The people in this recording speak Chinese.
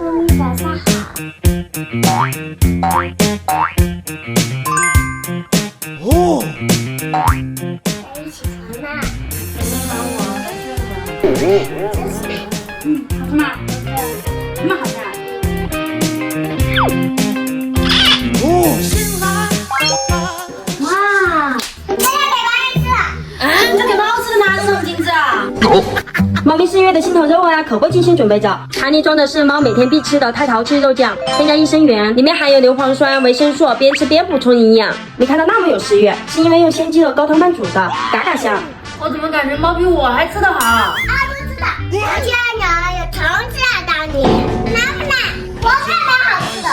猫咪早上好。哦，一起床啦！好吃吗？什么好吃啊？哦，哇！这要给猫咪吃了。这给猫吃的哪有这么精致啊？猫咪4月的心头肉啊，可会精心准备着。盘里装的是猫每天必吃的太淘气肉酱，添加益生元，里面含有硫磺酸、维生素，边吃边补充营养。你看它那么有食欲，是因为用鲜鸡肉高汤拌煮的，嘎嘎香。我怎么感觉猫比我还吃得好？啊，不知道。我家鸟有虫子啊，当年。难不难？我看蛮好吃的。